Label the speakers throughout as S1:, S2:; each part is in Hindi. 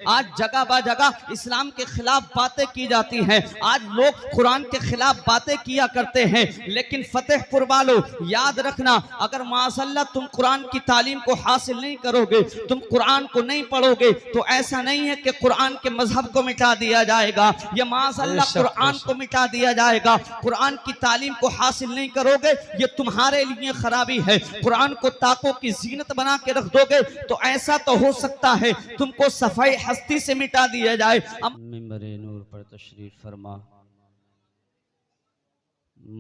S1: आज जगह बा जगह इस्लाम के खिलाफ बातें की जाती हैं। आज लोग कुरान के खिलाफ बातें किया करते हैं। लेकिन फतेहपुर वालों, याद रखना, अगर माशाअल्लाह तुम कुरान की तालीम को हासिल नहीं करोगे, तुम कुरान को नहीं पढ़ोगे, तो ऐसा नहीं है कि कुरान के मजहब को मिटा दिया जाएगा या माशाअल्लाह कुरान को मिटा दिया जाएगा। कुरान की तालीम को हासिल नहीं करोगे, ये तुम्हारे लिए खराबी है। कुरान को ताकों की जीनत बना के रख दोगे तो ऐसा तो हो सकता है तुमको सफाई हस्ती से मिटा दिया जाए।
S2: मिंबरे नूर पर तशरीफ फरमा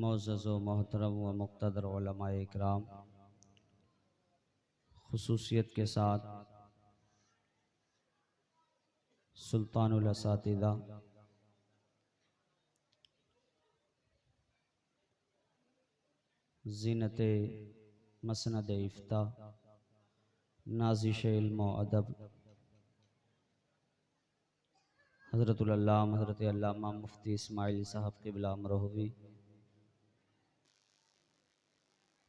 S2: मोअज़्ज़ज़ व मोहतरम व मुक़्तदर उलमाए इकराम, खुसूसियत के साथ सुल्तानुल असातिज़ा ज़ीनते मसनद इफ्ता नाज़िश इल्म व अदब हज़रतुल अल्लामा हज़रत अल्लामा मुफ्ती इस्माइल साहब क़िबला अमरहवी,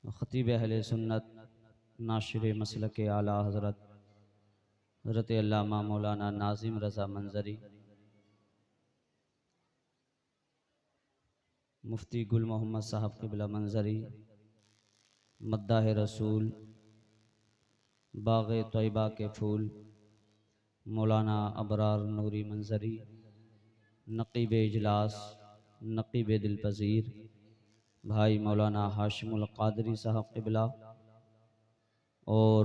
S2: ख़तीब अहले सुन्नत नाशिर मसलक आला हज़रत हज़रत अल्लामा मौलाना नाज़िम रज़ा मंज़री, मुफ्ती गुल मोहम्मद साहब क़िबला मंज़री, मद्दाह रसूल, बाग़ तैयबा के फूल मौलाना अबरार नूरी मंज़री, नक़ीब इजलास, नक़ीब दिलपज़ीर भाई मौलाना हाशिमुल क़ादरी साहब क़िबला, और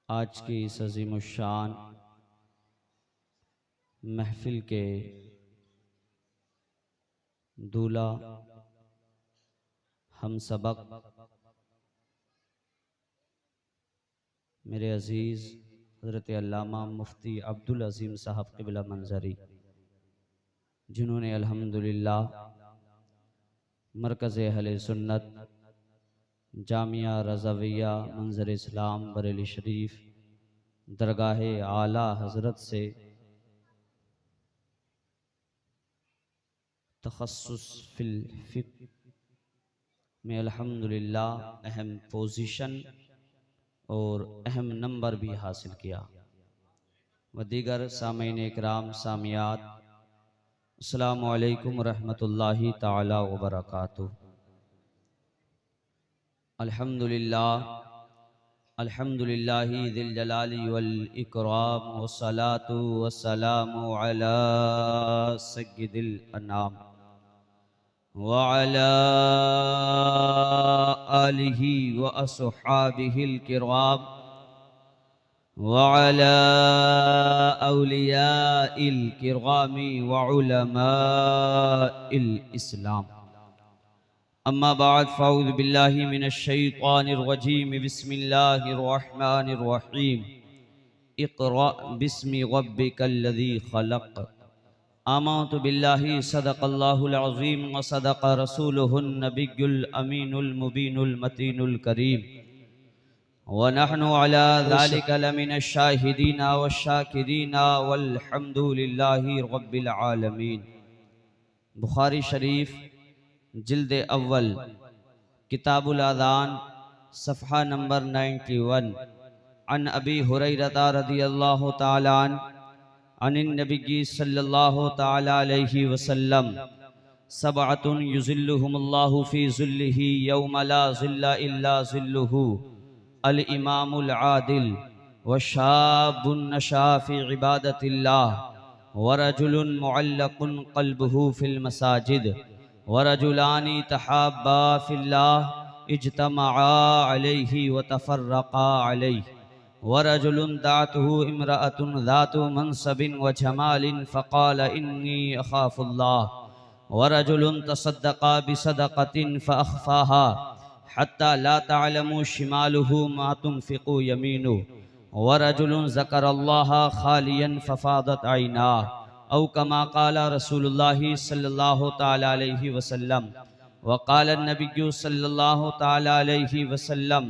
S2: आज की इस अज़ीमुश्शान महफ़िल के दूल्हा हम सबक मेरे अज़ीज़ हज़रत अल्लामा मुफ्ती अब्दुल अज़ीम साहब क़िबला मंज़री, जिन्होंने अल्हम्दुलिल्लाह मरकज़ अहले सुन्नत जामिया रज़ाविया मंज़र इस्लाम बरेली शरीफ दरगाह आला हज़रत से तख़स्सुस फ़िल फ़िक़्ह में अल्हम्दुलिल्लाह अहम पोजीशन और अहम नंबर भी हासिल किया। व दीगर सामीन इकराम सामियात, अस्सलामु अलैकुम रहमतुल्लाहि ताला व बरकातुहू। अल्हम्दुलिल्लाह अल्हम्दुलिल्लाहि ज़िल जलाली वल इकराम वस्सलातु वस्सलामु अला सय्यिदिल अनाम व अला आलिहि व अस्हाबिहिल किराम व अला औलियाइल किरामी व उलमाइल इस्लाम। अम्मा बाद फ़अऊज़ु बिल्लाहि मिनश शैतानिर रजीम, बिस्मिल्लाहिर रहमानिर रहीम। इक़रा बिस्मि रब्बिकल्लज़ी ख़लक़। आमन्तु बिल्लाहि सदक़ल्लाहुल अज़ीम व सदक़ रसूलुहुन नबियुल अमीनुल मुबीनुल मतीनुल करीम व नहनु अला ज़ालिका लमिनश शाहिदीना वश्शाकिरीना वल्हम्दुलिल्लाहि रब्बिल आलमीन। बुखारी शरीफ जिल्द अव्वल किताबुल अज़ान सफ़हा नंबर 91। अन अबी हुरैरा रज़ियल्लाहु ताला अनिन नबी सल्लल्लाहु ताला अलैहि वसल्लम सबअतुन युज़िल्लुहुमुल्लाहु फ़ी ज़िल्लिही यौम ला ज़िल्ला इल्ला ज़िल्लुहु, अल इमामुल आदिल व शाबुन नशा फ़ी इबादतिल्लाह व रजुलुन मुअल्लकुन क़ल्बुहु फ़िल मसाजिद व रजुलानी तहाब्बा फ़िल्लाह इज्तमआ अलैहि व तफ़र्रक़ा अलैहि व रजुलुन दाअतहु इम्रअतुन ज़ातु मनसबिन व जमालिन फ़क़ाल इन्नी अख़ाफ़ुल्लाह व रजुलुन तसद्दक़ा बिसदक़तिन फ़अख़फ़ाहा हत्ता ला तअलमु शिमालुहु मा तुनफ़िक़ु यमीनुहु व रजुलुन ज़करल्लाह ख़ालियन फ़फ़ादत ऐनाह औ कमा क़ाला रसूलुल्लाहि सल्लल्लाहु तआला अलैहि वसल्लम व क़ाला नबिय्यु सल्लल्लाहु तआला अलैहि वसल्लम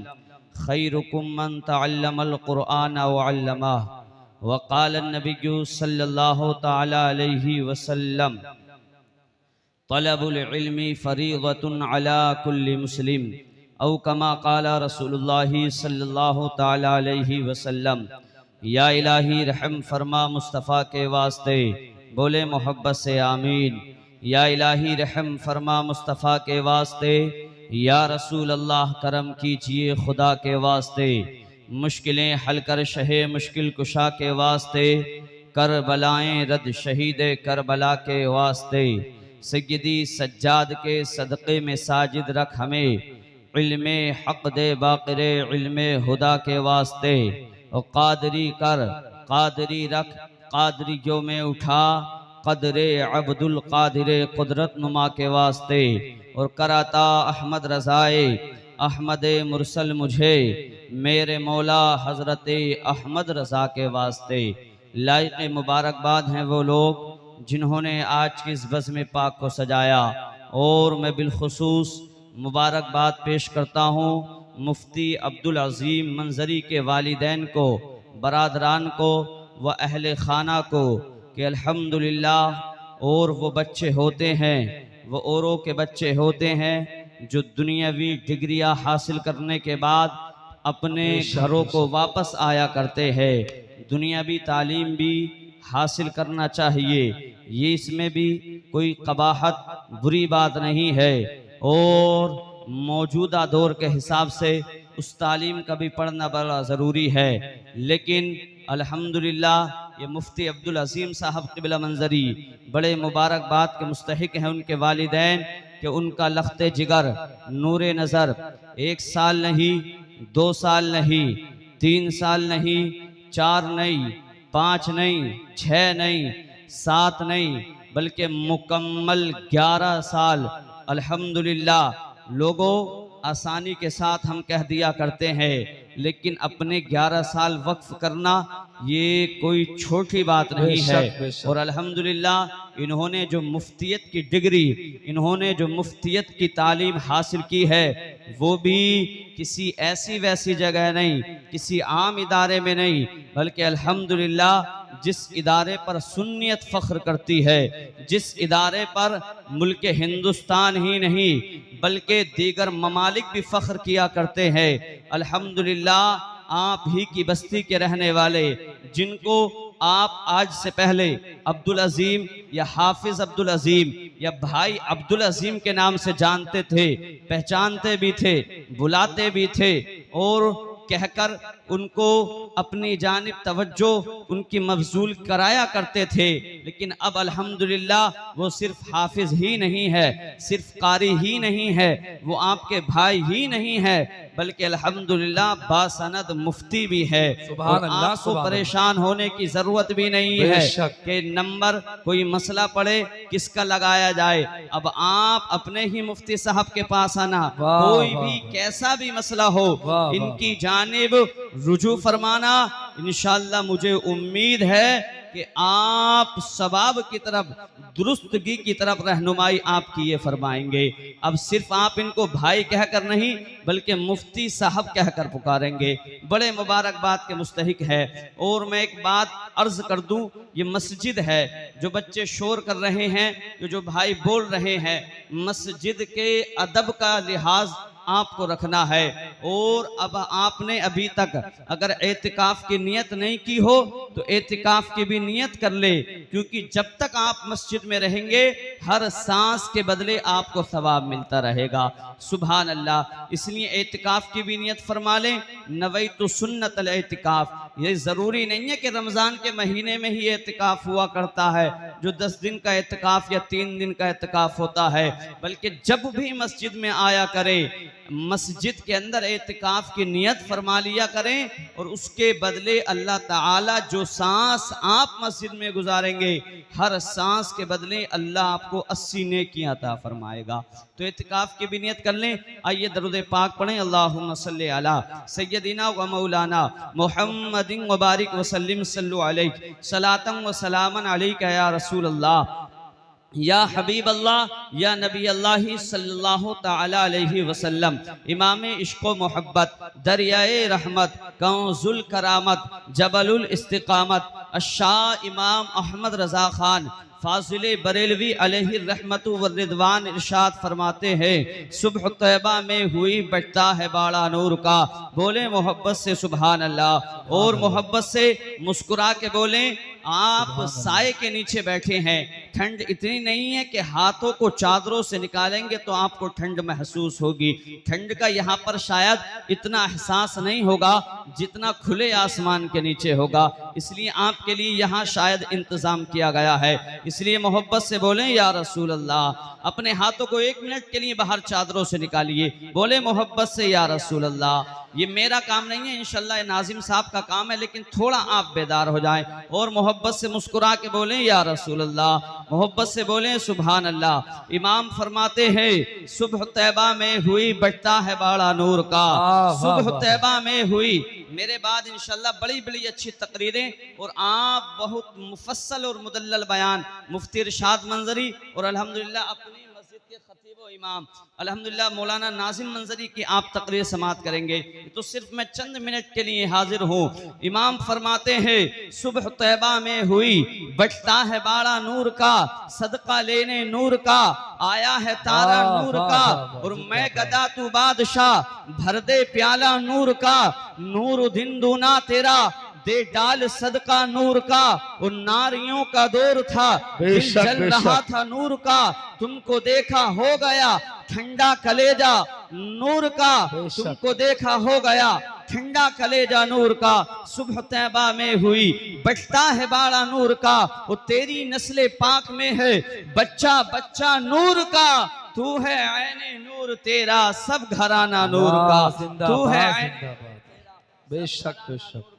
S2: खैरुकुम मन तअल्लमल क़ुरआन व अल्लमह व क़ाला नबिय्यु सल्लल्लाहु तआला अलैहि वसल्लम तलबुल इल्मी फ़रीज़तुन अला कुल्लि मुस्लिम औ कमा क़ाला रसूलुल्लाहि सल्लल्लाहु तआला अलैहि वसल्लम या इलाही रहम फरमा मुस्तफ़ा के वास्ते, बोले मोहब्बत से आमीन। या इलाही रहम फरमा मुस्तफ़ा के वास्ते, या रसूल अल्लाह करम कीजिए खुदा के वास्ते। मुश्किलें हल कर शहे मुश्किल कुशा के वास्ते, कर बलाएं रद शहीद करबला के वास्ते। सय्यदी सज्जाद के सदक़े में साजिद रख हमें, इल्मे हक़ दे बाक़िरे इल्मे हुदा के वास्ते। और कादरी कर कादरी रख कादरियों में उठा, क़द्रे अब्दुल क़ादिर कुदरत नुमा के वास्ते। और कराता अहमद रज़ाए अहमद मुरसल मुझे, मेरे मौला हज़रत अहमद रज़ा के वास्ते। लायक़ मुबारकबाद हैं वो लोग जिन्होंने आज की इस बज़्म पाक को सजाया। और मैं बिलखुसूस मुबारकबाद पेश करता हूँ मुफ्ती अब्दुल अज़ीम मंजरी के वालिदैन को, बरादरान को व अहले खाना को कि अल्हम्दुलिल्लाह। और वो बच्चे होते हैं, वो औरों के बच्चे होते हैं जो दुनियावी डिग्रियां हासिल करने के बाद अपने घरों को वापस आया करते हैं। दुनियावी तालीम भी हासिल करना चाहिए, ये इसमें भी कोई कबाहत बुरी बात नहीं है। और मौजूदा दौर के हिसाब से उस तालीम का भी पढ़ना बड़ा ज़रूरी है। लेकिन अल्हम्दुलिल्लाह ये मुफ्ती अब्दुल अज़ीम साहब क़िबला मंजरी बड़े मुबारकबाद के मुस्तहिक हैं, उनके वालिदैन कि उनका लख्ते जिगर नूर नज़र 1 साल नहीं, 2 साल नहीं, 3 साल नहीं, 4 नहीं, 5 नहीं, 6 नहीं, 7 नहीं, बल्कि मुकम्मल 11 साल अल्हम्दुलिल्लाह। लोगों आसानी के साथ हम कह दिया करते हैं, लेकिन अपने 11 साल वक्फ करना ये कोई छोटी बात नहीं है। और अल्हम्दुलिल्लाह इन्होंने जो मुफ्तियत की डिग्री, इन्होंने जो मुफ्तियत की तालीम हासिल की है, वो भी किसी ऐसी वैसी जगह नहीं, किसी आम इदारे में नहीं, बल्कि अल्हम्दुलिल्लाह जिस इदारे पर सुन्नियत फ़ख्र करती है, जिस इदारे पर मुल्क हिंदुस्तान ही नहीं बल्कि दीगर ममालिक भी फ़ख्र किया करते हैं, अल्हम्दुलिल्लाह आप ही की बस्ती के रहने वाले, जिनको आप आज से पहले अब्दुल अज़ीम या हाफिज़ अब्दुल अज़ीम या भाई अब्दुल अज़ीम के नाम से जानते थे, पहचानते भी थे, बुलाते भी थे और कहकर उनको अपनी जानिब तवज्जो उनकी मबजूल कराया करते थे। लेकिन अब अल्हम्दुलिल्लाह वो सिर्फ हाफिज ही नहीं है, सिर्फ कारी ही नहीं है, वो आपके भाई ही नहीं है, बल्कि अल्हम्दुलिल्लाह बासनद मुफ्ती भी है। और आपको परेशान होने की जरूरत भी नहीं है कि नंबर कोई मसला पड़े किसका लगाया जाए। अब आप अपने ही मुफ्ती साहब के पास आना, कोई भी कैसा भी मसला हो इनकी जानिब रुजू फरमाना। इंशाअल्लाह मुझे उम्मीद है कि आप सवाब की तरफ, दुरुस्तगी की तरफ रहनुमाई आपकी ये फरमाएंगे। अब सिर्फ आप इनको भाई कहकर नहीं बल्कि मुफ्ती साहब कहकर पुकारेंगे, बड़े मुबारकबाद के मुस्तहिक है। और मैं एक बात अर्ज कर दूं, ये मस्जिद है, जो बच्चे शोर कर रहे हैं, जो भाई बोल रहे हैं, मस्जिद के अदब का लिहाज आपको रखना है। और अब आपने अभी तक अगर एतिकाफ की नियत नहीं की हो तो एतिकाफ की भी नियत कर ले, क्योंकि जब तक आप मस्जिद में रहेंगे हर सांस के बदले आपको सवाब मिलता रहेगा। सुभान अल्लाह। इसलिए एतिकाफ की भी नियत फरमा लें, नवैतु सुन्नत अल एतिकाफ। ये ज़रूरी नहीं है कि रमज़ान के महीने में ही एतिकाफ हुआ करता है, जो 10 दिन का एतिकाफ या 3 दिन का एतिकाफ होता है, बल्कि जब भी मस्जिद में आया करें, मस्जिद के अंदर एतिकाफ की नियत फरमा लिया करें, और उसके बदले अल्लाह ताला जो सांस आप मस्जिद में गुजारेंगे, हर सांस के बदले अल्लाह आपको 80 नेकियां अता फरमाएगा। तो एतिकाफ की भी नियत कर लें। आइए दरूद पाक पढ़ें। अल्लाहुम्मा सल्ली अला सय्यदिना व मौलाना मुहम्मदिन व बारिक व सल्लिम सल्लु अलैहि सलातन व सलामन अलैका या रसूल अल्लाह या हबीब अल्लाह या नबी अल्लाह सल्लल्लाहु तआला अलैहि वसल्लम। इमाम इश्क़ मोहब्बत, दरियाए रहमत, कौज़ुल करामत, जबलुल इस्तिकामत, अशाह इमाम अहमद रज़ा खान फाजिल बरेलवी अलैहि रहमतु व रिदवान इरशाद फरमाते हैं, सुबह तैबा में हुई बचता है बाड़ा नूर का। बोले मोहब्बत से सुभान अल्लाह, और मोहब्बत से मुस्कुरा के बोले। आप साए के नीचे बैठे हैं, ठंड इतनी नहीं है कि हाथों को चादरों से निकालेंगे तो आपको ठंड महसूस होगी। ठंड का यहाँ पर शायद इतना एहसास नहीं होगा जितना खुले आसमान के नीचे होगा, इसलिए आपके लिए यहाँ शायद इंतजाम किया गया है। इसलिए मोहब्बत से बोलें या रसूल अल्लाह। अपने हाथों को 1 मिनट के लिए बाहर चादरों से निकालिए, बोले मोहब्बत से या रसूल अल्लाह। ये मेरा काम नहीं है, इंशाल्लाह ये नाजिम साहब का काम है, लेकिन थोड़ा आप बेदार हो जाएं और मोहब्बत से मुस्कुरा के बोलें या रसूल अल्लाह। मोहब्बत से बोलें सुभान अल्लाह। इमाम फरमाते हैं, सुबह तैबा में हुई बचता है बाड़ा नूर का। सुबह तैबा में हुई, मेरे बाद इंशाल्लाह बड़ी बड़ी अच्छी तकरीरें और आप बहुत मुफस्सल और मुदल्लल बयान मुफ्ती इरशाद मंजरी और अल्हम्दुलिल्लाह अपनी मस्जिद के खतीब व इमाम अल्हम्दुलिल्लाह मौलाना नाजिम मंजरी की आप तकरीर समात करेंगे। तो सिर्फ मैं चंद मिनट के लिए हाजिर हूँ। इमाम फरमाते हैं, सुबह तैबा में हुई बचता है बाड़ा नूर का, सदका लेने नूर का आया है तारा नूर का, और मैं गदा तू बादशाह भर दे प्याला नूर का। नूर दिन दूना तेरा दे डाल सदका नूर का, और नारियों का दौर था दिल जल रहा था नूर का। तुमको देखा हो गया ठंडा कलेजा नूर का, तुमको देखा हो गया ठंडा कलेजा नूर का। सुबह तैबा में हुई बचता है बाड़ा नूर का, वो तेरी नस्ले पाक में है बच्चा बच्चा नूर का। तू है ऐने नूर तेरा सब घराना नूर का, तू है
S3: बेशक बेशक।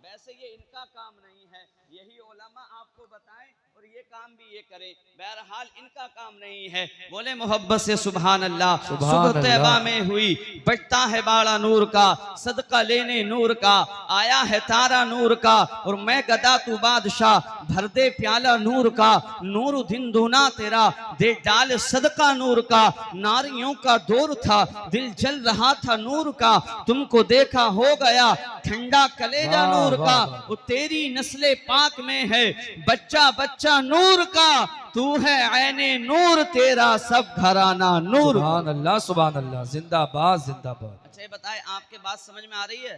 S2: वैसे ये इनका काम नहीं है, यही उलमा आपको बताएं और ये काम भी ये करें, बहरहाल इनका काम नहीं है। बोले मोहब्बत से सुभान अल्लाह। सुबह तैबा में हुई बचता है बाड़ा नूर का, सदका लेने नूर का आया है तारा नूर का, और मैं गदा तू बादशाह भर दे प्याला नूर का। नूर दिन दूना तेरा दे डाल सदका नूर का। नारियों का दौर था दिल जल रहा था नूर का, तुमको देखा हो गया ठंडा कलेजा नूर का। वो तेरी नस्ले पाक में है बच्चा बच्चा नूर का, तू है ऐने नूर तेरा सब घराना नूर।
S3: सुभान अल्लाह सुभान अल्लाह, जिंदाबाद जिंदाबाद।
S2: अच्छा ये बताए, आपके बात समझ में आ रही है?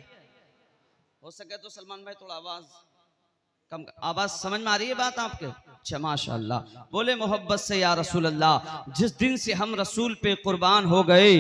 S2: हो सके तो सलमान भाई थोड़ा आवाज कम, आवाज समझ में आ रही है बात आपके? अच्छा माशाअल्लाह। बोले मोहब्बत से या रसूल अल्लाह। जिस दिन से हम रसूल पे कुर्बान हो गए,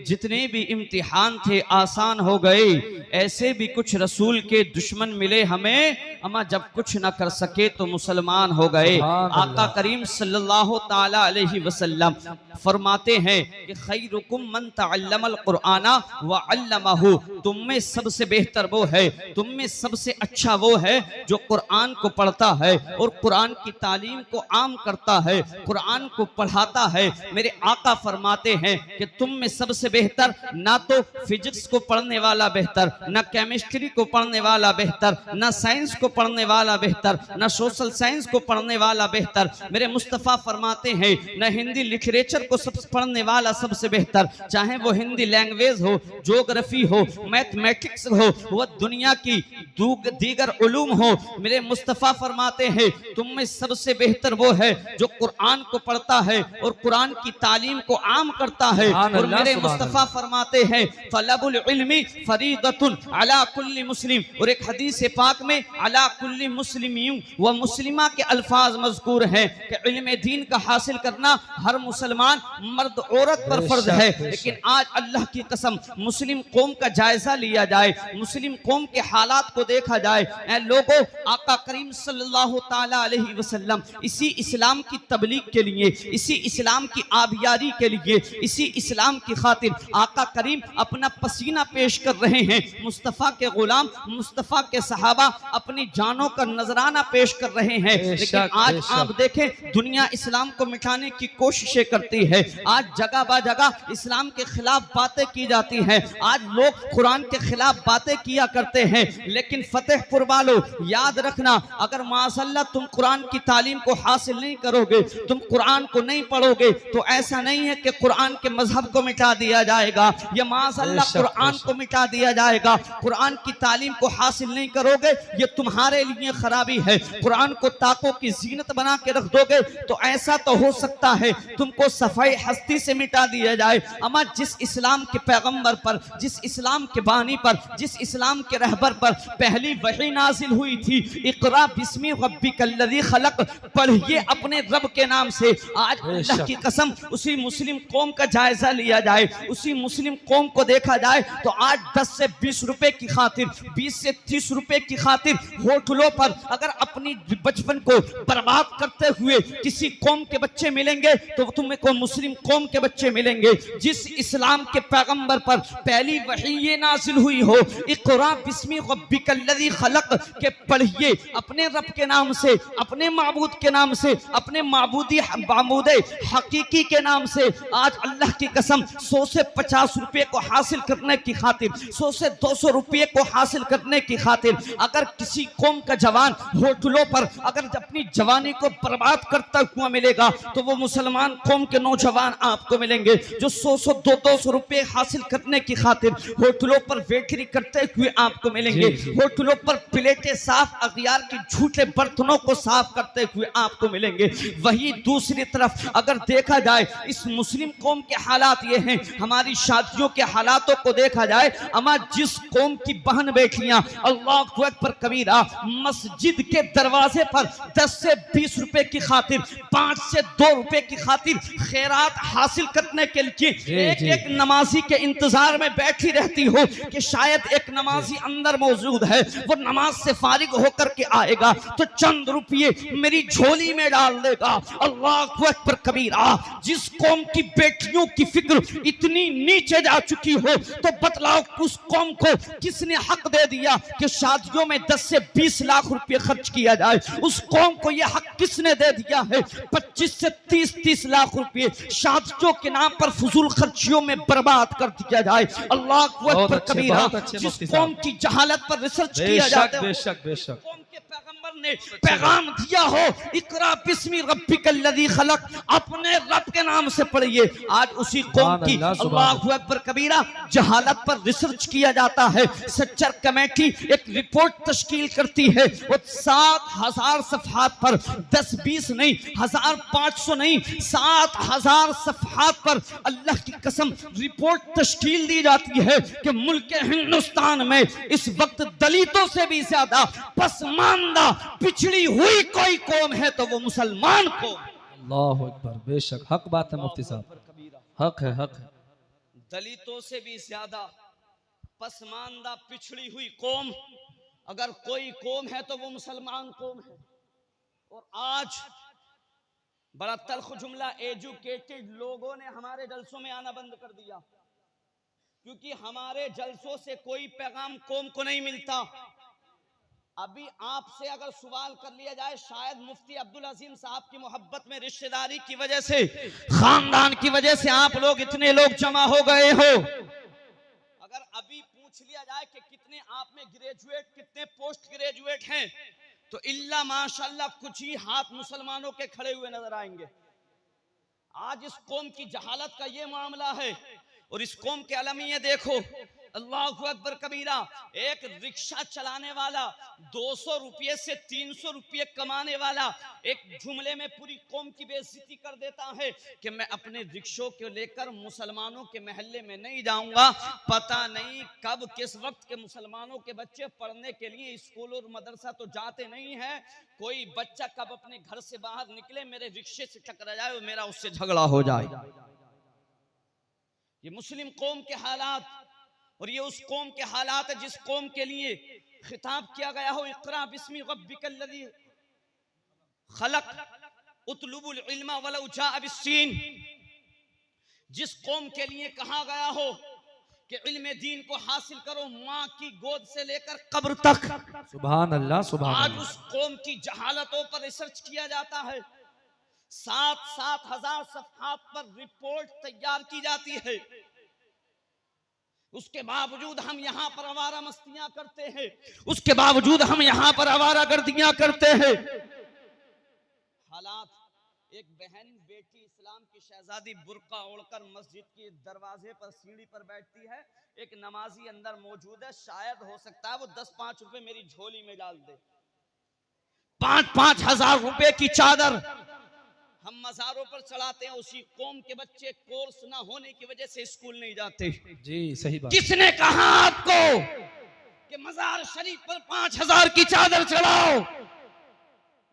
S2: जितने भी इम्तिहान थे आसान हो गए। ऐसे भी कुछ रसूल के दुश्मन मिले हमें, अमा जब कुछ न कर सके तो मुसलमान हो गए। आका करीम सल्लल्लाहु ताला अलैहि वसल्लम फरमाते हैं कि खैरुकुम मन तअल्लमल कुरआना व अल्लमहु, तुम में सबसे बेहतर वो है, तुम में सबसे अच्छा वो है जो कुरआन को पढ़ता है और कुरान की तालीम को आम करता है, कुरान को पढ़ाता है। मेरे आका फरमाते हैं कि तुम में सबसे बेहतर ना तो फिजिक्स को पढ़ने वाला बेहतर, ना केमिस्ट्री को पढ़ने वाला बेहतर, ना साइंस को पढ़ने वाला बेहतर, ना सोशल साइंस को पढ़ने वाला बेहतर। मेरे मुस्तफ़ा फरमाते हैं ना हिंदी लिटरेचर को सब पढ़ने वाला सबसे बेहतर, चाहे वो हिंदी लैंग्वेज हो, ज्योग्राफी हो, मैथमेटिक्स हो, वह दुनिया की दीगर उलूम हो। मेरे मुस्तफ़ा फरमाते हैं तुम में सबसे बेहतर वो है जो कुरान को पढ़ता है और कुरान की तालीम को आम करता है। और मेरे मुस्तफ़ा फरमाते हैं तलबुल इल्मी फरीदतुन अला कुल्ली मुस्लिम, और एक हदीस पाक में अला कुल्ली मुस्लिमीन व मुस्लिमा के अल्फाज मज़कूर हैं कि इल्म दीन का हासिल करना हर मुसलमान मर्द औरत पर फर्ज है। लेकिन आज अल्लाह की कसम मुस्लिम कौम का जायजा लिया जाए, मुस्लिम कौम के हालात को देखा जाए। लोगों, आका करीम सल्लल्लाहु ताला अलैहि वसल्लम इसी इस्लाम की तबलीग के लिए, इसी इस्लाम की आबियारी के लिए, इसी इस्लाम की खातिर आका करीम अपना पसीना पेश कर रहे हैं। मुस्तफ़ा के गुलाम, मुस्तफ़ा के सहाबा अपनी जानों का नजराना पेश कर रहे हैं। लेकिन आज आप देखें दुनिया इस्लाम को मिटाने की कोशिशें करती है। आज जगह बा जगह इस्लाम के खिलाफ बातें की जाती हैं। आज लोग कुरान के खिलाफ बातें किया करते हैं। लेकिन फतेहपुर वालों याद रखना,
S1: रखना, अगर माशाअल्लाह तुम कुरान की तालीम को हासिल नहीं करोगे, तुम कुरान को नहीं पढ़ोगे, तो ऐसा नहीं है कि कुरान के मजहब को मिटा दिया जाएगा या माशाअल्लाह कुरान को मिटा दिया जाएगा। कुरान की तालीम को हासिल नहीं करोगे, ये तुम्हारे लिए खराबी है। कुरान को ताकों की जीनत बना के रख दोगे तो ऐसा तो हो सकता है तुमको सफाई हस्ती से मिटा दिया जाए। अमा जिस इस्लाम के पैगंबर पर, जिस इस्लाम के बानी पर, जिस इस्लाम के रहबर पर पहली वही नाजिल हुई थी, इक़रा बिस्मी रब्बिकल्लज़ी खलक, पढ़िए अपने रब के नाम से। आज अल्लाह की कसम उसी मुस्लिम कौम का जायजा लिया जाए, उसी मुस्लिम कौम को देखा जाए तो आज 10 से 20 रुपए की खातिर, 20 से 30 रुपए की खातिर होटलों पर अगर अपनी बचपन को बर्बाद करते हुए किसी कौम के बच्चे मिलेंगे तो तुम्हें को मुस्लिम कौम के बच्चे मिलेंगे। जिस इस्लाम के पैगंबर पर पहली वही ये नाजिल हुई हो, इक़रा बिस्मी रब्बिकल्लज़ी खलक, के पढ़िए अपने रब के नाम से, अपने माबूद के नाम से, अपने माबूदी माबूदे हकीकी के नाम से। आज अल्लाह की कसम 100 से 50 रुपए को हासिल करने की खातिर, 100 से 200 रुपए को हासिल करने की खातिर अगर किसी कौम का जवान होटलों पर अगर अपनी जवानी को बर्बाद करता हुआ मिलेगा तो वो मुसलमान कौम के नौजवान आपको मिलेंगे जो 100-200 रुपए हासिल करने की खातिर होटलों पर वेटरी करते हुए आपको मिलेंगे। होटलों पर प्लेटें साफ अगियार की झूठे बर्तनों को साफ करते हुए आपको मिलेंगे। वही दूसरी तरफ अगर देखा जाए इस मुस्लिम कौम के हालात ये हैं, हमारी शादियों के हालातों को देखा जाए, अमा जिस कौम की बहन बेटियां अल्लाहु अकबर कबीरा मस्जिद के दरवाजे पर 10 से 20 रुपए की खातिर, 5 से 2 रुपए की खातिर खैरात हासिल करने के लिए एक नमाजी के इंतजार में बैठी रहती हो कि शायद एक नमाजी अंदर मौजूद है, वो नमाज से फारिग होकर के आएगा तो चंद रुपये मेरी झोली में डाल देगा। अल्लाहु अकबर कबीरा। जिस कौम की बेटियों की फिक्र इतनी नीचे जा चुकी हो तो बतलाओ उस कौम को किसने हक दे दिया कि शादियों में 10 से 20 लाख रुपए खर्च किया जाए? उस कौम को यह हक किसने दे दिया है 25 से 30 लाख रुपए शादियों के नाम पर फजूल खर्चियों में बर्बाद कर दिया जाए? अल्लाहु अकबर कबीरा। जिस कौम की जहालत पर रिसर्च किया जाता है,
S3: बेशक बेशक
S1: कौम के पैगंबर ने पैगाम दिया हो, इक़रा बिस्मी रब्बिकल्लज़ी खलक, अपने रब के नाम से पढ़िए। आज उसी कौम की अल्लाहु अकबर कबीरा जहालत पर रिसर्च किया जाता है। सच्चर कमेटी एक रिपोर्ट तश्कील करती है, वो 7000 सफ़हात पर 10-20 नहीं, 1500 नहीं, 7000 सफ़हात पर अल्लाह की कसम रिपोर्ट तश्कील दी जाती है कि मुल्क हिंदुस्तान में इस वक्त दलितों से भी ज्यादा पसमानदा पिछड़ी हुई कोई कौम है तो वो मुसलमान कौम।
S3: अल्लाहु अकबर। बेशक हक बात है मुफ्ती साहब, हक है, हक है।
S1: दलितों से भी ज्यादा पसमानदा पिछड़ी हुई कौम अगर कोई कौम है तो वो मुसलमान कौम है। और आज बड़ा तल्ख जुमला, एजुकेटेड लोगों ने हमारे जलसों में आना बंद कर दिया क्योंकि हमारे जलसों से कोई पैगाम कौम को नहीं मिलता। अभी आपसे अगर सवाल कर लिया जाए, शायद मुफ्ती अब्दुल अजीम साहब की मोहब्बत में, रिश्तेदारी की वजह से, खानदान की वजह से आप लोग इतने लोग जमा हो गए हो। अगर अभी पूछ लिया जाए कि कितने आप में ग्रेजुएट, कितने पोस्ट ग्रेजुएट हैं, तो इल्ला माशाल्लाह कुछ ही हाथ मुसलमानों के खड़े हुए नजर आएंगे। आज इस कौम की जहालत का ये मामला है। और इस कौम के अलमिये देखो, अल्लाहु अकबर कबीरा। एक रिक्शा चलाने वाला 200 रुपये से 300 रुपये कमाने वाला एक जुमले में पूरी कौम की बेइज्जती कर देता है कि मैं अपने रिक्शों को लेकर मुसलमानों के महल्ले में नहीं जाऊंगा। पता नहीं कब किस वक्त के मुसलमानों के बच्चे पढ़ने के लिए स्कूल और मदरसा तो जाते नहीं हैं, कोई बच्चा कब अपने घर से बाहर निकले मेरे रिक्शे से टकरा जाए और मेरा उससे झगड़ा हो जाए। ये मुस्लिम कौम के हालात, और ये उस कौम के हालात है जिस कौम के लिए खिताब किया गया हो, इक़रा बिस्मी रब्बिकल्लज़ी खलक उतलुबुल इल्मा वलौ जाअ बिस्सीन। जिस कौम के लिए कहा गया हो कि इल्म दीन को हासिल करो माँ की गोद से लेकर कब्र तक।
S3: सुभान अल्लाह, सुभान
S1: आज
S3: अल्लाह।
S1: उस कौम की जहालतों पर रिसर्च किया जाता है। 7,000 सफ़हात पर रिपोर्ट तैयार की जाती है। उसके बावजूद हम यहाँ पर आवारा मस्तियां करते हैं, उसके बावजूद हम यहाँ पर आवारा गर्दियां करते हैं। हालात, एक बहन बेटी इस्लाम की शहजादी बुर्का ओढ़कर मस्जिद के दरवाजे पर सीढ़ी पर बैठती है, एक नमाजी अंदर मौजूद है, शायद हो सकता है वो 10-5 रुपए मेरी झोली में डाल दे। 5-5 हजार रुपए की चादर हम मज़ारों पर चढ़ाते हैं। उसी कौम के बच्चे कोर्स ना होने की वजह से स्कूल नहीं जाते।
S3: जी सही बात।
S1: किसने कहा आपको कि मज़ार शरीफ पर 5,000 की चादर चढ़ाओ?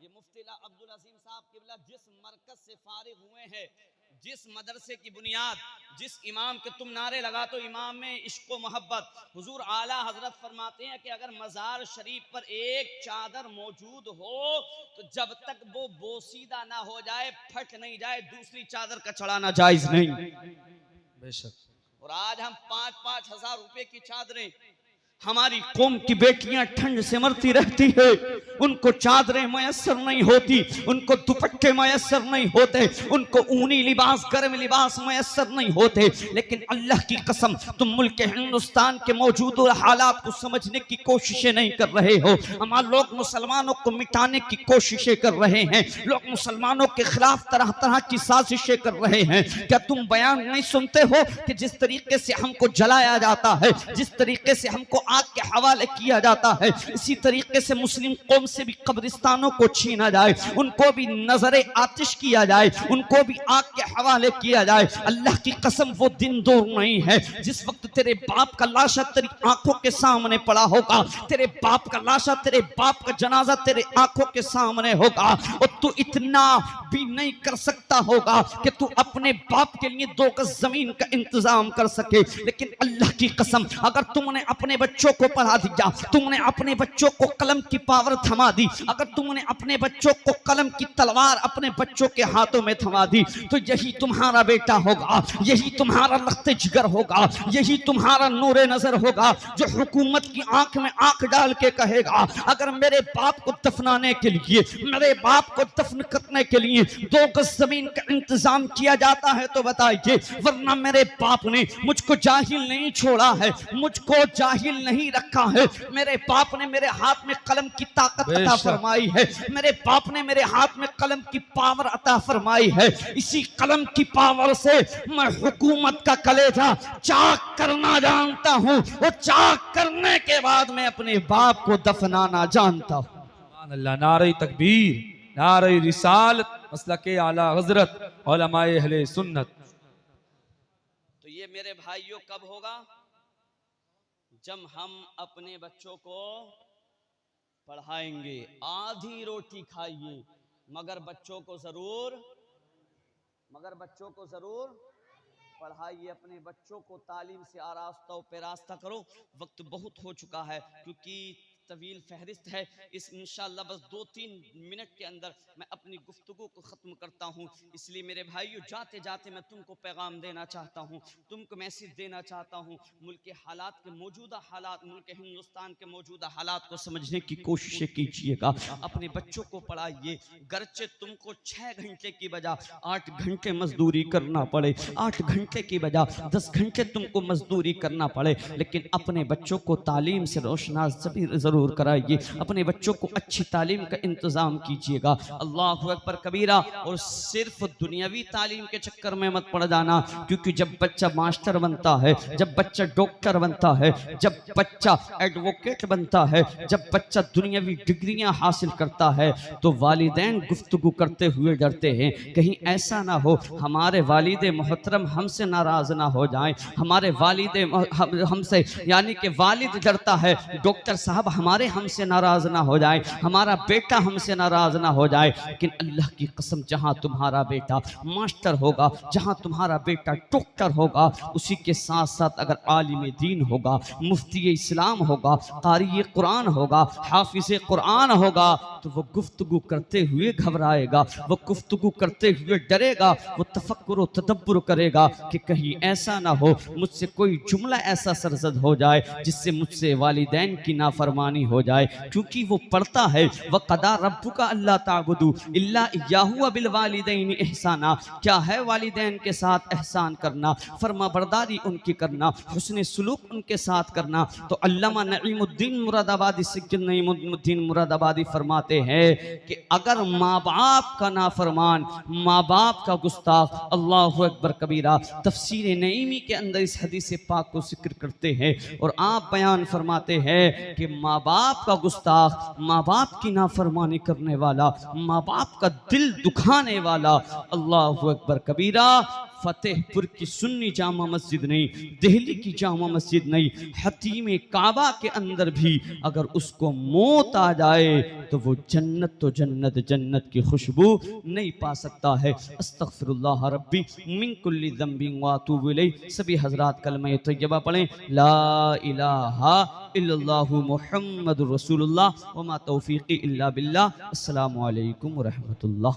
S1: ये मुफ्ती अब्दुल अजीम साहब किबला जिस मरकज से फारिग हुए हैं, जिस मदरसे की बुनियाद, जिस इमाम के तुम नारे लगा तो इमाम में इश्क व मोहब्बत, हुजूर आला हजरत फरमाते हैं कि अगर मज़ार शरीफ पर एक चादर मौजूद हो तो जब तक वो बोसीदा ना हो जाए, फट नहीं जाए, दूसरी चादर का चढ़ाना जायज नहीं।
S3: बेशक।
S1: और आज हम 5-5 हजार रुपए की चादरें, हमारी कौम की बेटियां ठंड से मरती रहती है, उनको चादरें मयसर नहीं होती, उनको दुपट्टे मयसर नहीं होते, उनको ऊनी लिबास गर्म लिबास मयसर नहीं होते। लेकिन अल्लाह की कसम तुम मुल्क हिंदुस्तान के मौजूद हालात को समझने की कोशिशें नहीं कर रहे हो। हमारे लोग मुसलमानों को मिटाने की कोशिशें कर रहे हैं, लोग मुसलमानों के खिलाफ तरह तरह की साजिशें कर रहे हैं। क्या तुम बयान नहीं सुनते हो कि जिस तरीके से हमको जलाया जाता है, जिस तरीके से हमको आग के हवाले किया जाता है, इसी तरीके से मुस्लिम कौम से भी कब्रिस्तानों को छीना जाए, उनको भी नजरे आतिश किया जाए, उनको भी आग के हवाले किया जाए। अल्लाह की कसम वो दिन दूर नहीं है जिस वक्त तेरे बाप का लाशा तेरी आंखों के सामने पड़ा होगा, तेरे बाप का लाशा, तेरे बाप का जनाजा तेरे आंखों के सामने होगा, और तू इतना भी नहीं कर सकता होगा कि तू अपने बाप के लिए 2 गज जमीन का इंतजाम कर सके। लेकिन अल्लाह की कसम अगर तुमने अपने बच्चों को पढ़ा दिया, तुमने अपने बच्चों को कलम की पावर थमा दी, अगर तुमने अपने बच्चों को कलम की तलवार अपने बच्चों के हाथों में थमा दी, तो यही तुम्हारा बेटा होगा, यही तुम्हारा लख्ते जिगर होगा, यही तुम्हारा नूरे नजर होगा, जो हुकूमत की आंख में आंख डाल के कहेगा अगर मेरे बाप को दफनाने के लिए, मेरे बाप को दफन करने के लिए 2 गज जमीन का इंतजाम किया जाता है तो बताइए, वरना मेरे बाप ने मुझको जाहिल नहीं छोड़ा है, मुझको जाहिल नहीं रखा है। मेरे बाप ने मेरे हाथ में कलम की ताकत अता फरमाई है, मेरे बाप ने मेरे हाथ में कलम की पावर अता फरमाई है। इसी कलम की पावर से मैं हुकूमत का कलेजा चाक करना जानता हूं, और चाक करने के बाद मैं अपने बाप को दफनाना जानता हूं।
S3: अल्लाह, नारे तकबीर, नारे रिसालत, मसलके आला हजरत, उलमाए अहले सुन्नत।
S1: तो ये मेरे भाइयों कब होगा? जब हम अपने बच्चों को पढ़ाएंगे। आधी रोटी खाइए मगर बच्चों को जरूर पढ़ाइए, अपने बच्चों को तालीम से आरास्ता पेरास्ता करो। वक्त बहुत हो चुका है क्योंकि तवील फहरिस्त है, इस इंशाअल्लाह बस 2-3 मिनट के अंदर मैं अपनी गुफ्तगू को ख़त्म करता हूँ। इसलिए मेरे भाइयों, जाते जाते मैं तुमको पैगाम देना चाहता हूँ, तुमको मैसेज देना चाहता हूँ। मुल्क के हालात के मौजूदा हालात, मुल्क हिंदुस्तान के मौजूदा हालात को समझने की कोशिश कीजिएगा। अपने बच्चों को पढ़ाइए, गरचे तुमको 6 घंटे की बजाय 8 घंटे मजदूरी करना पड़े, 8 घंटे की बजाय 10 घंटे तुमको मजदूरी करना पड़े, लेकिन अपने बच्चों को तालीम से रोशनास जरूर कराइए, अपने बच्चों को अच्छी तालीम का इंतजाम कीजिएगा। अल्लाहु अकबर कबीरा। और सिर्फ दुनियावी तालीम के चक्कर में मत पड़ जाना, क्योंकि जब बच्चा मास्टर बनता है, जब बच्चा डॉक्टर बनता है, जब बच्चा एडवोकेट बनता है, जब बच्चा दुनियावी डिग्रियां हासिल करता है, तो वालिदैन गुफ्तगू करते हुए डरते हैं कहीं ऐसा ना हो हमारे वालिद मोहतरम हमसे नाराज ना हो जाएं, हमारे वालिद हमसे, यानी कि वालिद डरता है डॉक्टर साहब हमारे हमसे नाराज ना हो जाए, हमारा बेटा हमसे नाराज ना हो जाए। लेकिन अल्लाह की कसम, जहां तुम्हारा बेटा मास्टर होगा, जहां तुम्हारा बेटा डॉक्टर होगा, उसी के साथ साथ अगर आलिम दीन होगा, मुफ्ती इस्लाम होगा, कारी कुरान होगा, हाफिज कुरान होगा, तो वो गुफ्तगू करते हुए घबराएगा, वो गुफ्तगू करते हुए डरेगा, वो तफक्कुर और तदब्बुर करेगा कि कहीं ऐसा ना हो मुझसे कोई जुमला ऐसा सरजद हो जाए जिससे मुझसे वालिदैन की नाफरमानी नाफरमानी हो जाए, क्योंकि वो पढ़ता है वक़दा रब्बुका अल्ला ताबुदू इल्ला इय्याहु व बिल वालिदैनि इहसाना, क्या है वालिदैन के साथ एहसान करना, फरमा बरदारी उनकी करना, हुस्न सुलूक उनके साथ करना। तो अल्लामा नईमुद्दीन मुरादाबादी सैयद नईमुद्दीन मुरादाबादी फरमाते हैं कि अगर माँ बाप का नाफरमान, माँ बाप का गुस्ताख, अल्लाहु अकबर कबीरा, तफसीर नईमी के अंदर इस हदीस पाक को जिक्र करते हैं और आप बयान फरमाते हैं कि माँ बाप का गुस्ताख, माँ बाप की नाफरमानी करने वाला, माँ बाप का दिल दुखाने वाला, अल्लाहु अकबर कबीरा, फतेहपुर की सुन्नी जामा मस्जिद नहीं, दिल्ली की जामा मस्जिद नहीं, हतीम काबा के अंदर भी अगर उसको मौत आ जाए तो वो जन्नत तो जन्नत, जन्नत की खुशबू नहीं पा सकता है। अस्तगफिरुल्लाह रब्बी मिन कुल्ली ज़ंबिन व अतूबु इलैह। सभी हजरात कलमा तय्यबा पढ़ें, ला इलाहा इल्लल्लाहु मुहम्मदुर रसूलुल्लाह व मा तौफीकी इल्ला बिल्लाह। अस्सलामु अलैकुम व रहमतुल्लाह।